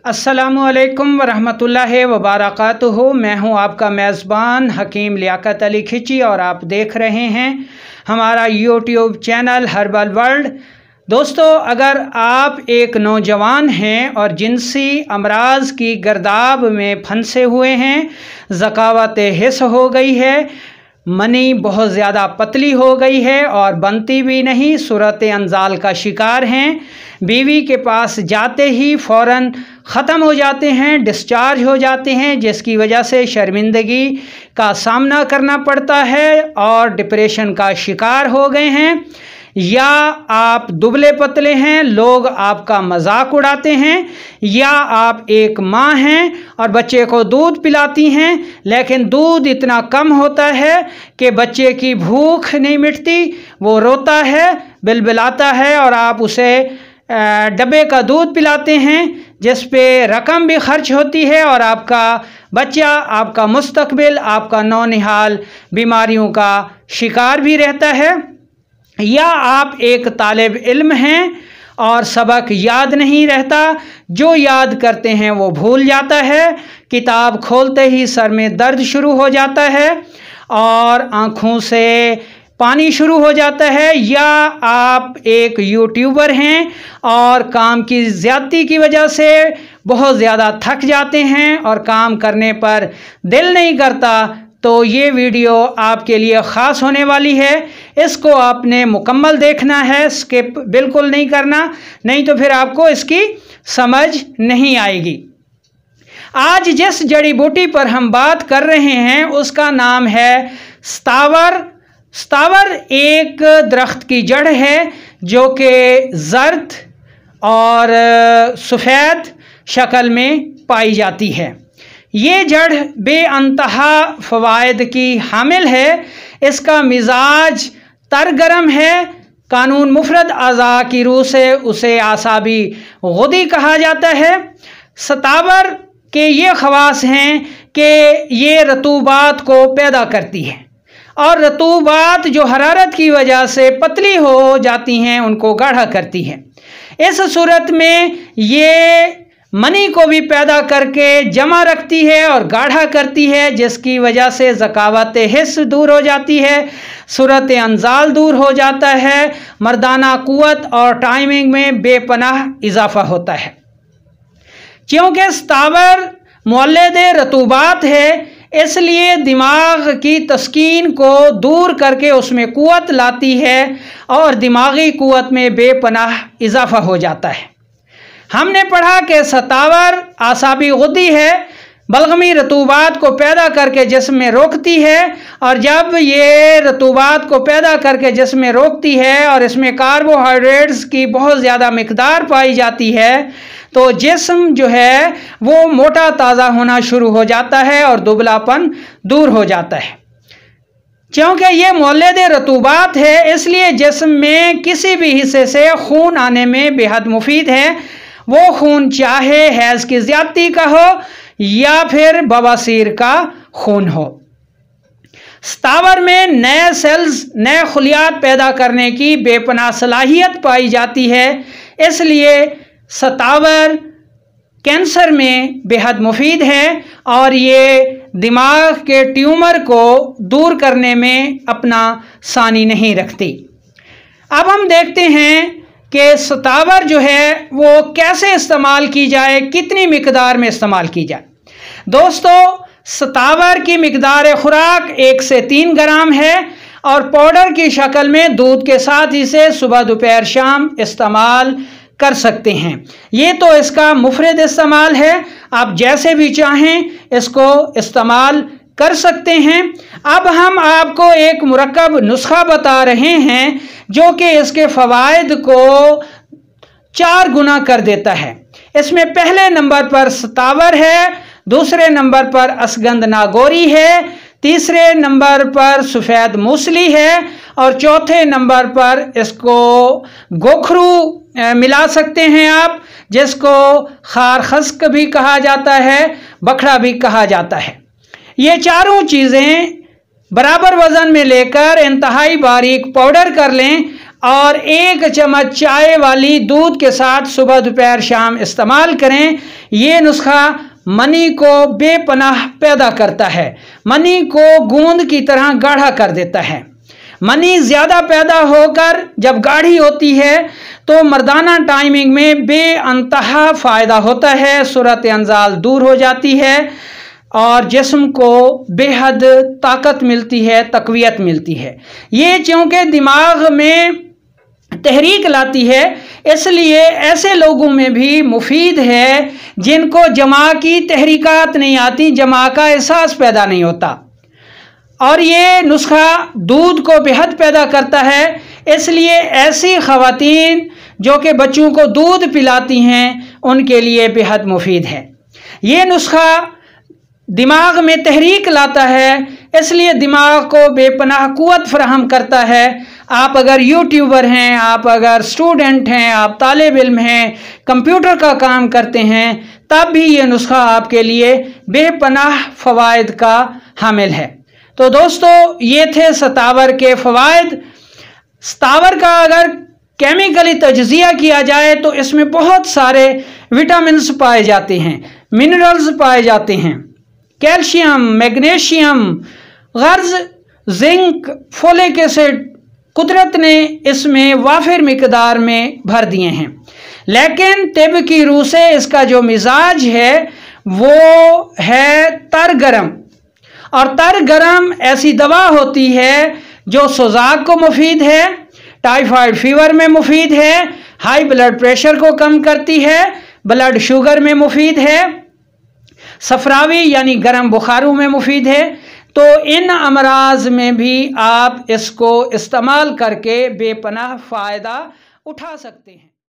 अस्सलामुअलैकुम वरहमतुल्लाहि वबरकातुहू। मैं हूं आपका मेज़बान हकीम लियाकत अली खिची और आप देख रहे हैं हमारा यूट्यूब चैनल हर्बल वर्ल्ड। दोस्तों, अगर आप एक नौजवान हैं और जिनसी अमराज की गर्दाब में फंसे हुए हैं, ज़कावत हिस्स हो गई है, मनी बहुत ज़्यादा पतली हो गई है और बनती भी नहीं, सूरत अंजाल का शिकार हैं, बीवी के पास जाते ही फ़ौरन ख़त्म हो जाते हैं, डिस्चार्ज हो जाते हैं, जिसकी वजह से शर्मिंदगी का सामना करना पड़ता है और डिप्रेशन का शिकार हो गए हैं, या आप दुबले पतले हैं, लोग आपका मजाक उड़ाते हैं, या आप एक माँ हैं और बच्चे को दूध पिलाती हैं, लेकिन दूध इतना कम होता है कि बच्चे की भूख नहीं मिटती, वो रोता है, बिलबिलाता है और आप उसे डब्बे का दूध पिलाते हैं, जिस पे रकम भी खर्च होती है और आपका बच्चा, आपका मुस्तकबिल, आपका नौनिहाल बीमारियों का शिकार भी रहता है। या आप एक तालिब इल्म हैं और सबक याद नहीं रहता, जो याद करते हैं वो भूल जाता है, किताब खोलते ही सर में दर्द शुरू हो जाता है और आँखों से पानी शुरू हो जाता है। या आप एक यूट्यूबर हैं और काम की ज़्यादती की वजह से बहुत ज़्यादा थक जाते हैं और काम करने पर दिल नहीं करता, तो ये वीडियो आपके लिए ख़ास होने वाली है। इसको आपने मुकम्मल देखना है, स्किप बिल्कुल नहीं करना, नहीं तो फिर आपको इसकी समझ नहीं आएगी। आज जिस जड़ी बूटी पर हम बात कर रहे हैं उसका नाम है सतावर। सतावर एक दरख्त की जड़ है जो कि जर्द और सफ़ेद शक्ल में पाई जाती है। ये जड़ बेअंतहा फ़वाइद की हामिल है। इसका मिजाज तरगरम है। कानून मुफरद अज़ा की रूह से उसे आसाबी गुदी कहा जाता है। सतावर के ये ख़वास हैं कि ये रतूबात को पैदा करती है और रतूबात जो हरारत की वजह से पतली हो जाती हैं उनको गाढ़ा करती है। इस सूरत में ये मनी को भी पैदा करके जमा रखती है और गाढ़ा करती है, जिसकी वजह से ज़कावत हिस्स दूर हो जाती है, सूरत अंजाल दूर हो जाता है, मर्दाना क़ुव्वत और टाइमिंग में बेपनाह इजाफा होता है। क्योंकि सतावर मुअल्लिद रतूबात है, इसलिए दिमाग की तस्कीन को दूर करके उसमें क़ुव्वत लाती है और दिमागी क़ुव्वत में बेपनाह इजाफा हो जाता है। हमने पढ़ा कि सतावर आसाबी गुद्दी है, बलगमी रतूबात को पैदा करके जिस्म में रोकती है, और जब ये रतूबात को पैदा करके जिस्म में रोकती है और इसमें कार्बोहाइड्रेट्स की बहुत ज़्यादा मिकदार पाई जाती है, तो जिस्म जो है वो मोटा ताज़ा होना शुरू हो जाता है और दुबलापन दूर हो जाता है। क्योंकि ये मुअल्लिद रतूबात है, इसलिए जिस्म में किसी भी हिस्से से खून आने में बेहद मुफीद है। वो खून चाहे हैज़ की ज़्यादती का हो या फिर बवासीर का खून हो। सतावर में नए सेल्स, नए खुलियात पैदा करने की बेपनाह सलाहियत पाई जाती है, इसलिए सतावर कैंसर में बेहद मुफीद है और ये दिमाग के ट्यूमर को दूर करने में अपना सानी नहीं रखती। अब हम देखते हैं कि सतावर जो है वो कैसे इस्तेमाल की जाए, कितनी मिकदार में इस्तेमाल की जाए। दोस्तों, सतावर की मिकदार खुराक 1 से 3 ग्राम है और पाउडर की शक्ल में दूध के साथ इसे सुबह दोपहर शाम इस्तेमाल कर सकते हैं। ये तो इसका मुफरद इस्तेमाल है, आप जैसे भी चाहें इसको इस्तेमाल कर सकते हैं। अब हम आपको एक मुरक्कब नुस्खा बता रहे हैं जो कि इसके फ़वाइद को 4 गुना कर देता है। इसमें पहले नंबर पर सतावर है, दूसरे नंबर पर असगंध नागौरी है, तीसरे नंबर पर सफ़ेद मूसली है और चौथे नंबर पर इसको गोखरू मिला सकते हैं आप, जिसको खार खस्क भी कहा जाता है, बखड़ा भी कहा जाता है। ये चारों चीज़ें बराबर वज़न में लेकर इंतहाई बारीक पाउडर कर लें और 1 चम्मच चाय वाली दूध के साथ सुबह दोपहर शाम इस्तेमाल करें। ये नुस्खा मनी को बेपनाह पैदा करता है, मनी को गूंद की तरह गाढ़ा कर देता है। मनी ज़्यादा पैदा होकर जब गाढ़ी होती है तो मर्दाना टाइमिंग में बेअंतहा फ़ायदा होता है, सूरत अंजाल दूर हो जाती है और जिस्म को बेहद ताकत मिलती है, तक़वियत मिलती है। ये चूँकि दिमाग में तहरीक लाती है, इसलिए ऐसे लोगों में भी मुफीद है जिनको जमा की तहरीकात नहीं आती, जमा का एहसास पैदा नहीं होता। और ये नुस्खा दूध को बेहद पैदा करता है, इसलिए ऐसी ख़वातीन जो कि बच्चों को दूध पिलाती हैं उनके लिए बेहद मुफीद है। ये नुस्खा दिमाग में तहरीक लाता है, इसलिए दिमाग को बेपनाह क़ुव्वत फराहम करता है। आप अगर यूट्यूबर हैं, आप अगर स्टूडेंट हैं, आप तालिब इल्म हैं, कंप्यूटर का काम करते हैं, तब भी ये नुस्खा आपके लिए बेपनाह फ़वाइद का हामिल है। तो दोस्तों, ये थे सतावर के फ़वाइद। सतावर का अगर केमिकली तज्ज़िया किया जाए तो इसमें बहुत सारे विटामिन्स पाए जाते हैं, मिनरल्स पाए जाते हैं, कैल्शियम, मैग्नीशियम, गर्ज, जिंक, फोलिक एसिड कुदरत ने इसमें वाफिर मिकदार में भर दिए हैं। लेकिन तिब की रूह से इसका जो मिजाज है वो है तर गरम, और तर गरम ऐसी दवा होती है जो सोजाक को मुफीद है, टाइफाइड फीवर में मुफीद है, हाई ब्लड प्रेशर को कम करती है, ब्लड शुगर में मुफीद है, सफरावी यानी गर्म बुखारों में मुफीद है। तो इन अमराज में भी आप इसको इस्तेमाल करके बेपनाह फ़ायदा उठा सकते हैं।